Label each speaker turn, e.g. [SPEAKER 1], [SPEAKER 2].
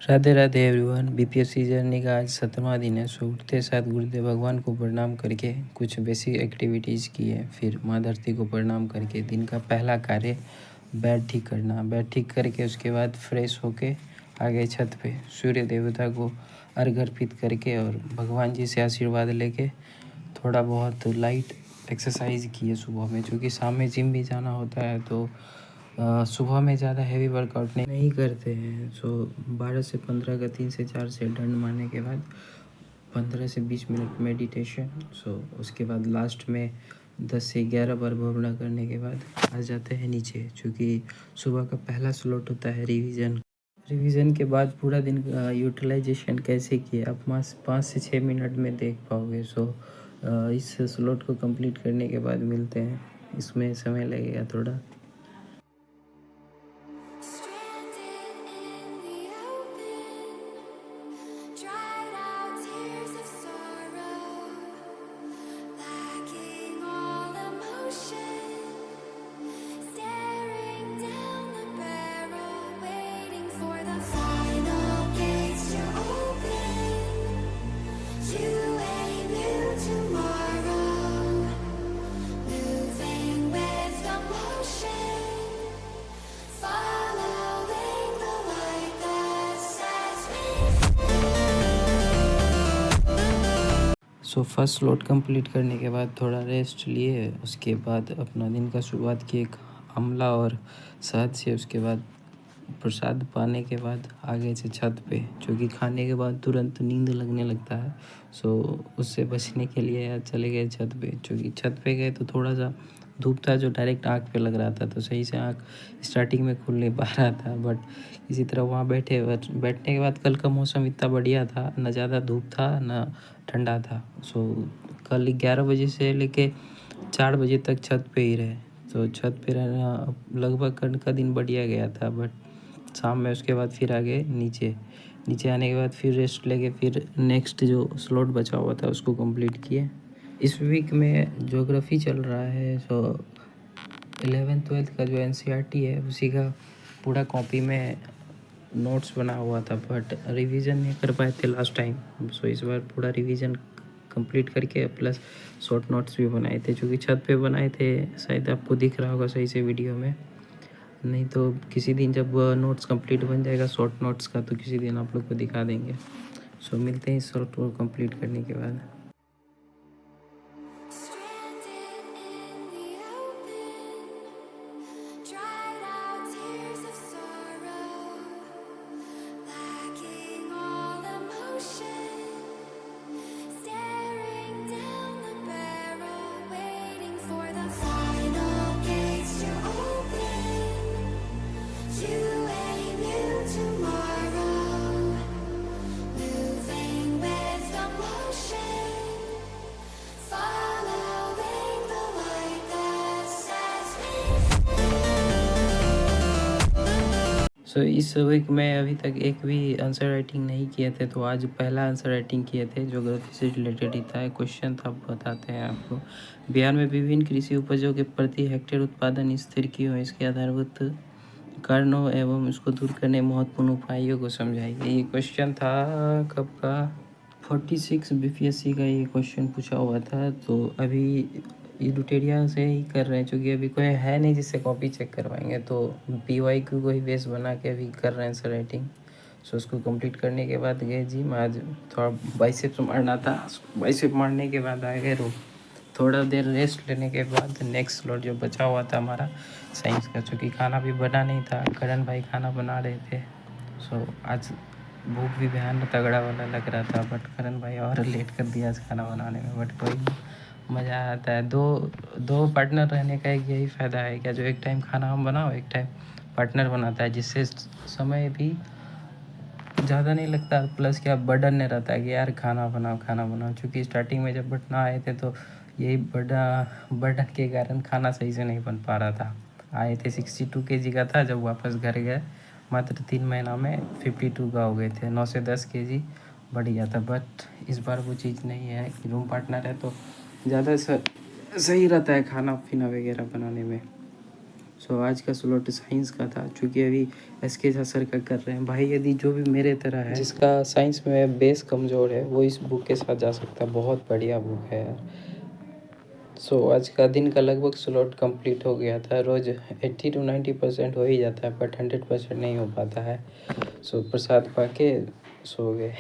[SPEAKER 1] Radhe Radhe everyone. BPSC journey का आज 7वां दिन है। सो उठते साथ गुरुदेव भगवान को प्रणाम करके कुछ बेसिक एक्टिविटीज़ किए, फिर माँ धरती को प्रणाम करके दिन का पहला कार्य बेड ठीक करना। बेड ठीक करके उसके बाद फ्रेश होके आ गए छत पे, सूर्य देवता को अर्घ अर्पित करके और भगवान जी से आशीर्वाद लेके थोड़ा बहुत लाइट एक्सरसाइज किए सुबह में, क्योंकि शाम में जिम भी जाना होता है तो सुबह में ज़्यादा हैवी वर्कआउट नहीं करते हैं। सो 12 से 15 का 3 से 4 से दंड मारने के बाद 15 से 20 मिनट मेडिटेशन। सो उसके बाद लास्ट में 10 से 11 बार भवना करने के बाद आ जाते हैं नीचे, क्योंकि सुबह का पहला स्लॉट होता है रिवीजन के बाद पूरा दिन का यूटिलाइजेशन कैसे किए आप 5 से 6 मिनट में देख पाओगे। सो इस स्लॉट को कंप्लीट करने के बाद मिलते हैं। इसमें समय लगेगा थोड़ा। सो फर्स्ट स्लॉट कंप्लीट करने के बाद थोड़ा रेस्ट लिए, उसके बाद अपना दिन का शुरुआत की एक आंवला और शहद से। उसके बाद प्रसाद पाने के बाद आ गए थे छत पे, जो कि खाने के बाद तुरंत नींद लगने लगता है। सो उससे बचने के लिए चले गए छत पे, क्योंकि छत पे गए तो थोड़ा सा धूप था जो डायरेक्ट आँख पे लग रहा था, तो सही से आँख स्टार्टिंग में खुल नहीं पा रहा था। बट इसी तरह वहाँ बैठने के बाद कल का मौसम इतना बढ़िया था, ना ज़्यादा धूप था ना ठंडा था। सो कल 11 बजे से लेके 4 बजे तक छत पे ही रहे। तो छत पे रहना लगभग कल का दिन बढ़िया गया था। बट शाम में उसके बाद फिर आ गए नीचे आने के बाद फिर रेस्ट लेके फिर नेक्स्ट जो स्लॉट बचा हुआ था उसको कंप्लीट किए। इस वीक में ज्योग्राफी चल रहा है। सो 11th-12th का जो एनसीईआरटी है उसी का पूरा कॉपी में नोट्स बना हुआ था, बट रिवीजन नहीं कर पाए थे लास्ट टाइम। सो इस बार पूरा रिवीजन कंप्लीट करके प्लस शॉर्ट नोट्स भी बनाए थे, जो कि छत पे बनाए थे। शायद आपको दिख रहा होगा सही से वीडियो में, नहीं तो किसी दिन जब नोट्स कंप्लीट बन जाएगा शॉर्ट नोट्स का तो किसी दिन आप लोग को दिखा देंगे। सो मिलते हैं इस शॉर्ट को कंप्लीट करने के बाद। सो इस वीक में अभी तक एक भी आंसर राइटिंग नहीं किए थे, तो आज पहला आंसर राइटिंग किए थे। ज्योग्राफी से रिलेटेड ही था। क्वेश्चन था, बताते हैं आपको। बिहार में विभिन्न कृषि उपजों के प्रति हेक्टेयर उत्पादन स्थिर क्यों है, इसके आधारभूत कारणों एवं इसको दूर करने महत्वपूर्ण उपायों को समझाइए। ये क्वेश्चन था कब का, 46 बीपीएससी का ये क्वेश्चन पूछा हुआ था। तो अभी यूटेरिया से ही कर रहे हैं, क्योंकि अभी कोई है नहीं जिससे कॉपी चेक करवाएंगे, तो पीवाईक्यू को ही बेस बना के अभी कर रहे हैं सर राइटिंग। सो उसको कंप्लीट करने के बाद गए जिम। आज थोड़ा बाइसेप्स मारना था, बाइसेप मारने के बाद आ गए रूम। थोड़ा देर रेस्ट लेने के बाद नेक्स्ट स्लॉट जो बचा हुआ था हमारा साइंस का, चूँकि खाना भी बना नहीं था, करण भाई खाना बना रहे थे। सो आज भूख भी भयानक तगड़ा वाला लग रहा था, बट करण भाई और लेट कर दिया आज खाना बनाने में। बट कोई मज़ा आता है। दो पार्टनर रहने का एक यही फ़ायदा है क्या, जो एक टाइम खाना हम बनाओ, एक टाइम पार्टनर बनाता है, जिससे समय भी ज़्यादा नहीं लगता, प्लस क्या बर्डन नहीं रहता है कि यार खाना बनाओ। क्योंकि स्टार्टिंग में जब बटना आए थे तो यही बर्डन के कारण खाना सही से नहीं बन पा रहा था। आए थे 62 केजी का था, जब वापस घर गए मात्र 3 महीना में 52 का हो गए थे। 9 से 10 केजी बढ़ गया था। बट इस बार वो चीज़ नहीं है कि रूम पार्टनर है तो ज़्यादा सही रहता है खाना पीना वगैरह बनाने में। सो आज का स्लॉट साइंस का था, चूँकि अभी एसके झा सर का कर रहे हैं। भाई यदि जो भी मेरे तरह है, जिसका साइंस में बेस कमज़ोर है, वो इस बुक के साथ जा सकता है। बहुत बढ़िया बुक है यार। सो आज का दिन का लगभग स्लॉट कंप्लीट हो गया था। रोज़ 80 to 90% हो ही जाता है, बट 100% नहीं हो पाता है। सो प्रसाद पा के सो गए।